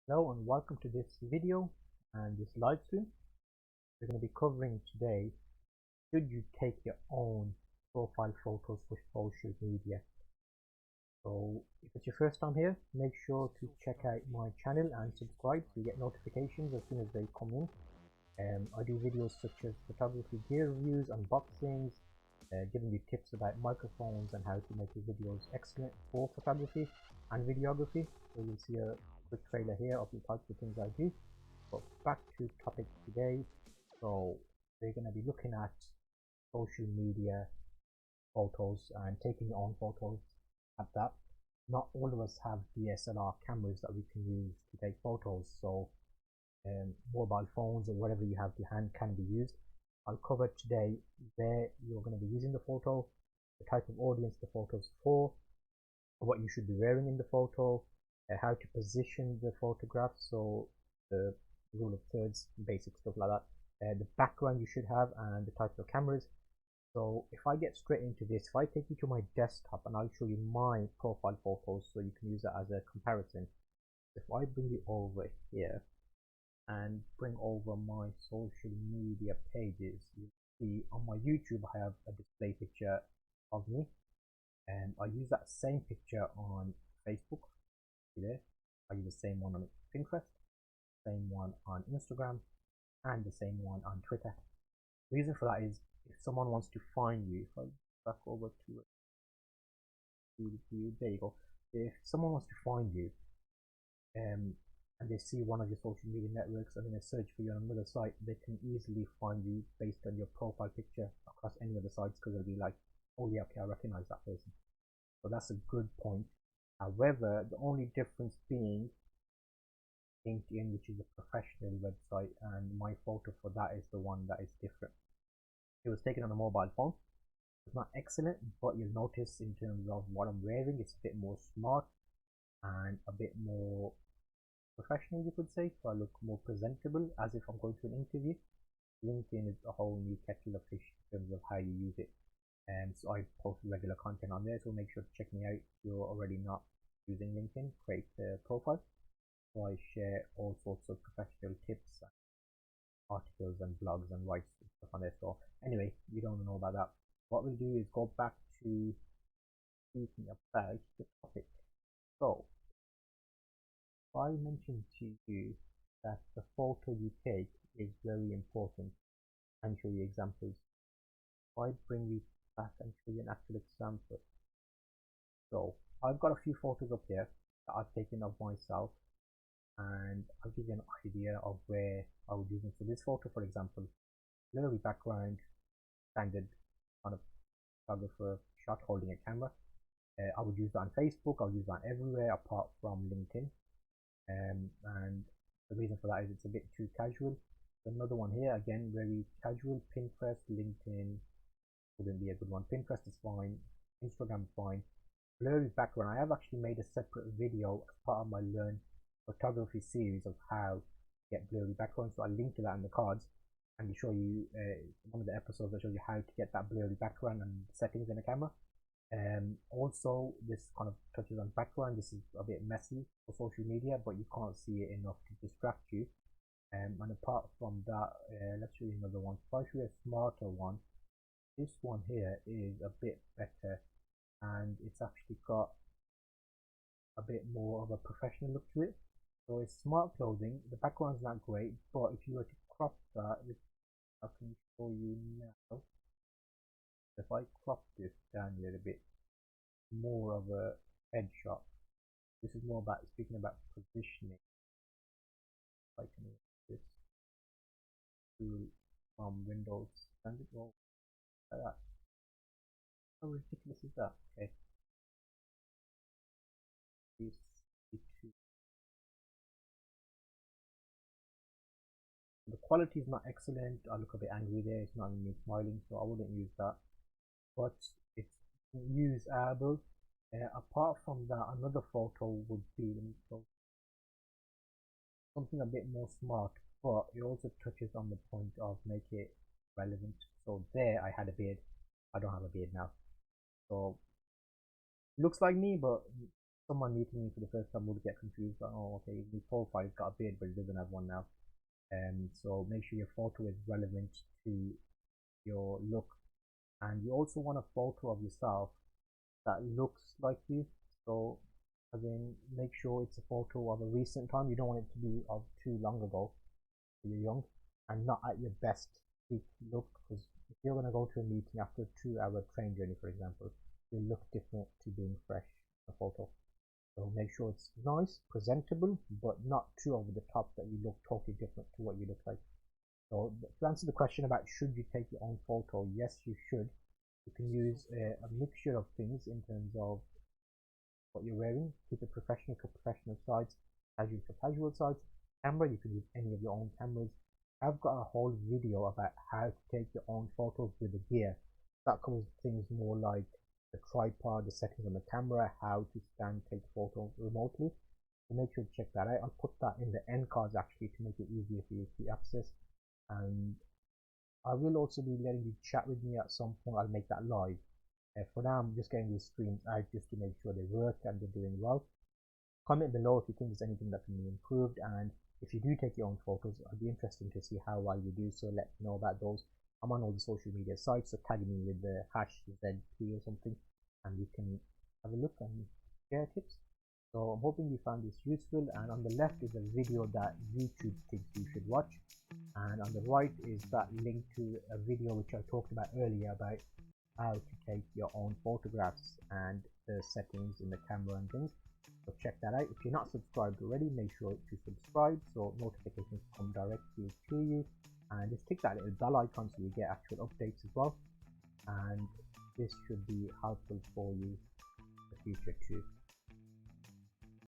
Hello and welcome to this video and this live stream. We're going to be covering today, should you take your own profile photos for social media? So if it's your first time here, make sure to check out my channel and subscribe so you get notifications as soon as they come in. I do videos such as photography gear reviews, unboxings, giving you tips about microphones and how to make your videos excellent for photography and videography. So you'll see a quick trailer here of the types of things I do. But back to topic today. So we're going to be looking at social media photos and taking your own photos at that. Not all of us have DSLR cameras that we can use to take photos, so mobile phones or whatever you have to hand can be used. I'll cover today where you're going to be using the photo, the type of audience the photo is for, what you should be wearing in the photo, how to position the photograph, so the rule of thirds, basic stuff like that, the background you should have, and the types of cameras. So if I get straight into this, if I take you to my desktop and I'll show you my profile photos so you can use that as a comparison. If I bring you over here and bring over my social media pages, you see on my YouTube I have a display picture of me, and I use that same picture on Facebook. See there, I use the same one on Pinterest, same one on Instagram, and the same one on Twitter. The reason for that is if someone wants to find you, if I back over to it, there you go. If someone wants to find you, and they see one of your social media networks and then they search for you on another site, they can easily find you based on your profile picture across any other sites, because they'll be like, oh yeah, okay, I recognize that person. So that's a good point. However, the only difference being LinkedIn, which is a professional website, and my photo for that is the one that is different. It was taken on a mobile phone. It's not excellent, but you'll notice in terms of what I'm wearing, it's a bit more smart and a bit more professional, you could say. So I look more presentable, as if I'm going to an interview. LinkedIn is a whole new kettle of fish in terms of how you use it. And so I post regular content on there, so make sure to check me out if you're already not using LinkedIn. Create a profile. So I share all sorts of professional tips, articles and blogs and writes stuff on there. So anyway, you don't know about that. What we'll do is go back to speaking about the topic. So I mentioned to you that the photo you take is very important, and show you examples. I bring you back and show you an actual example. So I've got a few photos up here that I've taken of myself, and I'll give you an idea of where I would use them. So this photo, for example, blurry background, standard kind of photographer shot holding a camera. I would use that on Facebook. I'll use that everywhere apart from LinkedIn. And the reason for that is it's a bit too casual. Another one here, again, very casual. Pinterest, LinkedIn wouldn't be a good one. Pinterest is fine. Instagram is fine. Blurry background. I have actually made a separate video as part of my Learn Photography series of how to get blurry background. So I'll link to that in the cards and show you one of the episodes that shows you how to get that blurry background and settings in the camera. Also, this kind of touches on background. This is a bit messy for social media, but you can't see it enough to distract you. And apart from that, let's show you another one. If I show you a smarter one, this one here is a bit better, and it's actually got a bit more of a professional look to it. So it's smart clothing. The background's not great, but if you were to crop that, I can show you now. If I crop this down a little bit, more of a headshot. This is more about speaking about positioning. I can use this tool from Windows and it will like that. How ridiculous is that? Okay. This the quality is not excellent. I look a bit angry there. It's not me smiling, so I wouldn't use that. But it's usable. Apart from that, another photo would be something a bit more smart, but it also touches on the point of make it relevant. So there I had a beard. I don't have a beard now. So looks like me, but someone meeting me for the first time would get confused, like, oh, okay, the profile's got a beard, but it doesn't have one now. So make sure your photo is relevant to your look, and you also want a photo of yourself that looks like you. So again, make sure it's a photo of a recent time. You don't want it to be of too long ago when you're young, and not at your best peak look, because if you're going to go to a meeting after a 2-hour train journey, for example, you'll look different to being fresh in a photo. So make sure it's nice, presentable, but not too over the top that you look totally different to what you look like. So to answer the question about should you take your own photo, yes, you should. You can use a mixture of things in terms of what you're wearing. Keep it professional for professional sides, casual for casual sides. Camera, you can use any of your own cameras. I've got a whole video about how to take your own photos with the gear. That covers things more like the tripod, the settings on the camera, how to stand, take photos remotely. So make sure to check that out. I'll put that in the end cards actually to make it easier for you to access. And I will also be letting you chat with me at some point. I'll make that live. For now, I'm just getting these streams out just to make sure they work and they're doing well. Comment below if you think there's anything that can be improved, and if you do take your own photos, I'd be interested to see how well you do, so let me know about those. I'm on all the social media sites, so tag me with the hash ZP or something, and we can have a look and share tips. So I'm hoping you found this useful, and on the left is a video that YouTube thinks you should watch, and on the right is that link to a video which I talked about earlier about how to take your own photographs and the settings in the camera and things. So check that out. If you're not subscribed already, make sure to subscribe so notifications come directly to you, and just click that little bell icon so you get actual updates as well, and this should be helpful for you in the future too.